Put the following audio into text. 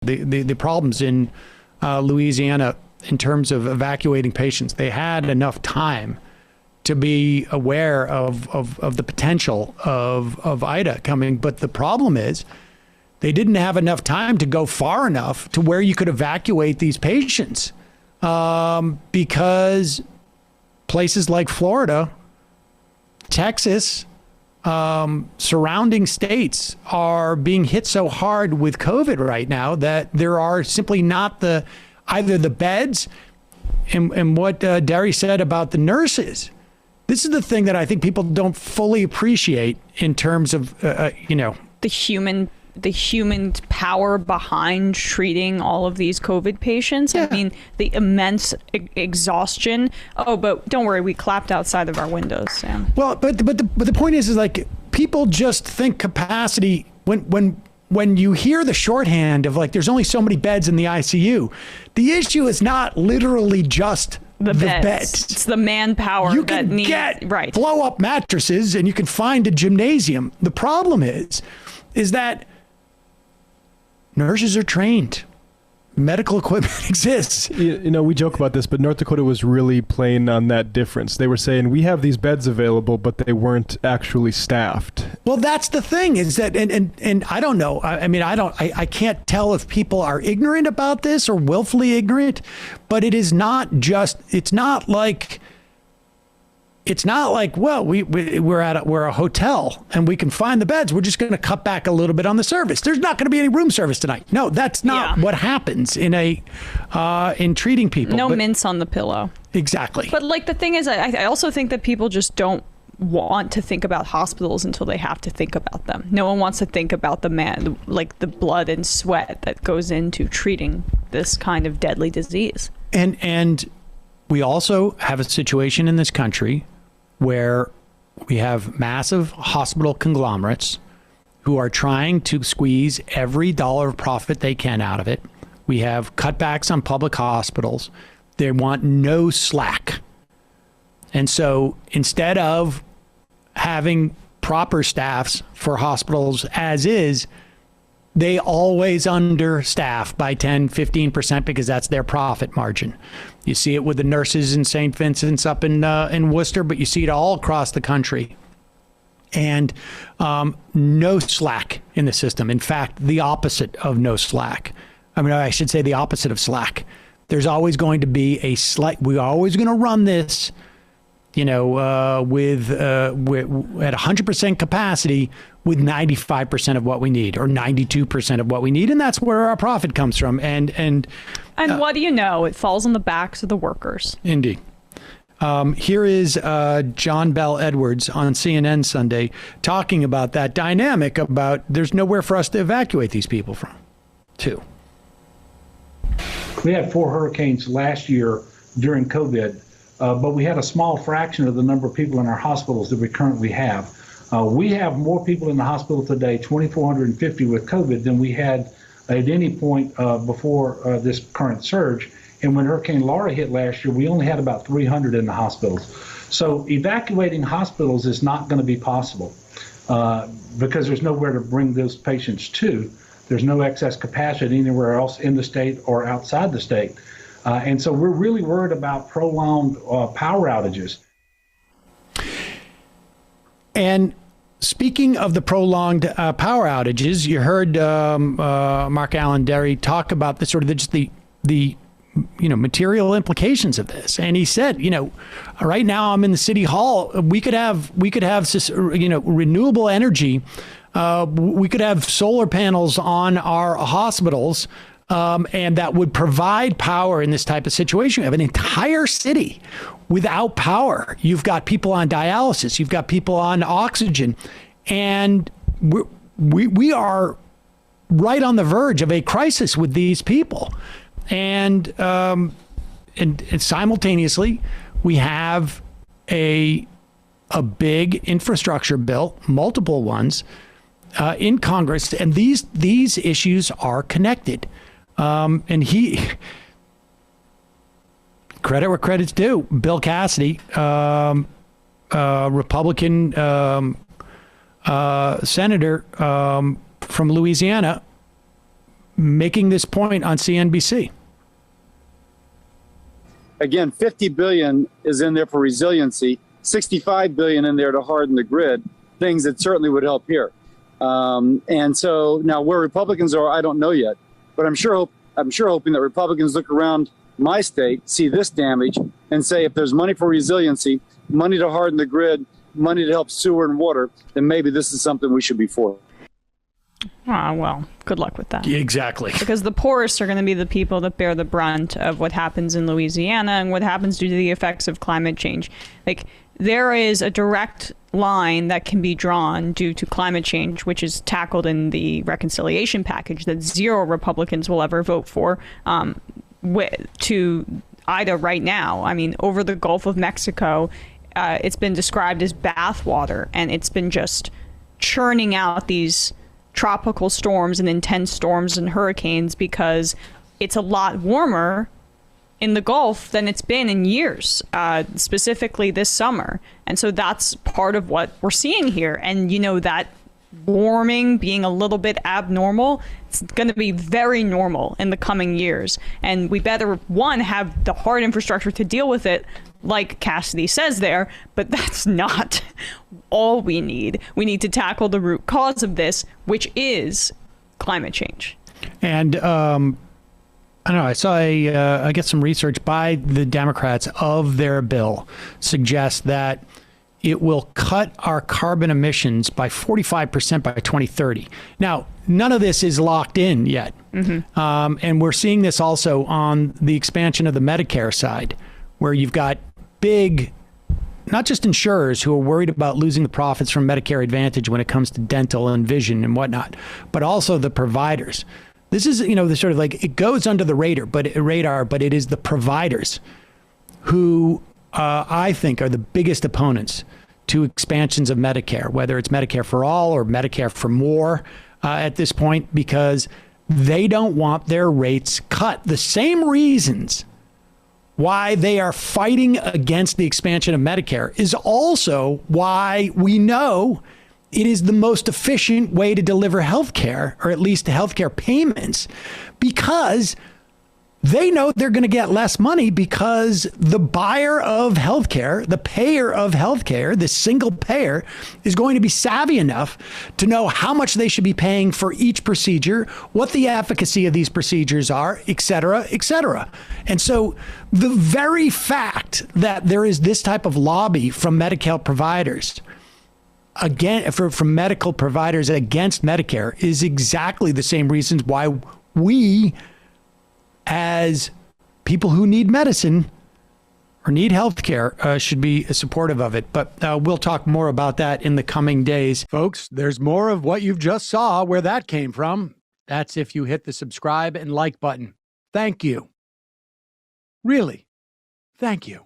the problems in Louisiana in terms of evacuating patients. They had enough time to be aware of the potential of Ida coming. But the problem is they didn't have enough time to go far enough to where you could evacuate these patients because places like Florida, Texas, surrounding states are being hit so hard with COVID right now that there are simply not either the beds and what Derry said about the nurses. This is the thing that I think people don't fully appreciate in terms of, the human power behind treating all of these COVID patients. Yeah. I mean, the immense exhaustion. Oh, but don't worry, we clapped outside of our windows, Sam. Well, but the point is like people just think capacity when you hear the shorthand of like there's only so many beds in the ICU. The issue is not literally just the beds. It's the manpower. You can get blow up mattresses and you can find a gymnasium. The problem is that nurses are trained. Medical equipment exists. We joke about this, but North Dakota was really playing on that difference. They were saying we have these beds available, but they weren't actually staffed. Well, that's the thing is that, and I don't know. I can't tell if people are ignorant about this or willfully ignorant, but it is not just, it's not like, well, we're a hotel and we can find the beds. We're just going to cut back a little bit on the service. There's not going to be any room service tonight. No, that's not what happens in treating people. No mince on the pillow. Exactly. But like the thing is, I also think that people just don't want to think about hospitals until they have to think about them. No one wants to think about the blood and sweat that goes into treating this kind of deadly disease. And we also have a situation in this country where we have massive hospital conglomerates who are trying to squeeze every dollar of profit they can out of it. We have cutbacks on public hospitals. They want no slack. And so instead of having proper staffs for hospitals as is, they always understaff by 10, 15% because that's their profit margin. You see it with the nurses in St. Vincent's up in Worcester, but you see it all across the country. And no slack in the system. In fact, the opposite of no slack. I should say the opposite of slack. There's always going to be we're always going to run this, with at 100% capacity with 95% of what we need or 92% of what we need. And that's where our profit comes from. And what do you know? It falls on the backs of the workers. Indeed. Here is John Bell Edwards on CNN Sunday talking about that dynamic about there's nowhere for us to evacuate these people from, too. We had 4 hurricanes last year during COVID, but we had a small fraction of the number of people in our hospitals that we currently have. We have more people in the hospital today, 2,450 with COVID, than we had at any point before this current surge. And when Hurricane Laura hit last year, we only had about 300 in the hospitals. So evacuating hospitals is not going to be possible because there's nowhere to bring those patients to. There's no excess capacity anywhere else in the state or outside the state. And so we're really worried about prolonged power outages. And speaking of the prolonged power outages, you heard Mark Allen Derry talk about the material implications of this, and he said, right now I'm in the city hall. We could have renewable energy. We could have solar panels on our hospitals, and that would provide power in this type of situation. We have an entire city without power. You've got people on dialysis. You've got people on oxygen. And we are right on the verge of a crisis with these people. And simultaneously, we have a big infrastructure bill, multiple ones, in Congress. And these issues are connected. And credit where credit's due. Bill Cassidy, Republican senator from Louisiana, making this point on CNBC. Again, 50 billion is in there for resiliency, 65 billion in there to harden the grid, things that certainly would help here. And so now where Republicans are, I don't know yet, but I'm sure hoping that Republicans look around my state, see this damage, and say if there's money for resiliency, money to harden the grid, money to help sewer and water, then maybe this is something we should be for. Well, good luck with that. Exactly. Because the poorest are going to be the people that bear the brunt of what happens in Louisiana and what happens due to the effects of climate change. Like, there is a direct line that can be drawn due to climate change, which is tackled in the reconciliation package that 0 Republicans will ever vote for, to Ida right now. I mean, over the Gulf of Mexico, it's been described as bathwater, and it's been just churning out these tropical storms and intense storms and hurricanes because it's a lot warmer in the Gulf than it's been in years, specifically this summer. And so that's part of what we're seeing here. And, you know, that warming being a little bit abnormal, it's going to be very normal in the coming years. And we better, one, have the hard infrastructure to deal with it, like Cassidy says there, but that's not all we need. We need to tackle the root cause of this, which is climate change. And I don't know, I saw I get some research by the Democrats of their bill suggests that it will cut our carbon emissions by 45% by 2030. Now, none of this is locked in yet. And we're seeing this also on the expansion of the Medicare side, where you've got big, not just insurers who are worried about losing the profits from Medicare Advantage when it comes to dental and vision and whatnot, but also the providers. This is, you know, the sort of like, it goes under the radar, but it is the providers who I think are the biggest opponents to expansions of Medicare, whether it's Medicare for all or Medicare for more at this point, because they don't want their rates cut. The same reasons why they are fighting against the expansion of Medicare is also why we know it is the most efficient way to deliver health care, or at least health care payments, because they know they're going to get less money because the buyer of healthcare, the payer of healthcare, the single payer, is going to be savvy enough to know how much they should be paying for each procedure, what the efficacy of these procedures are, et cetera, et cetera. And so the very fact that there is this type of lobby from medical providers from medical providers against Medicare is exactly the same reasons why we, as people who need medicine or need health care, should be supportive of it. But we'll talk more about that in the coming days. Folks, there's more of what you've just saw where that came from. That's if you hit the subscribe and like button. Thank you. Really, thank you.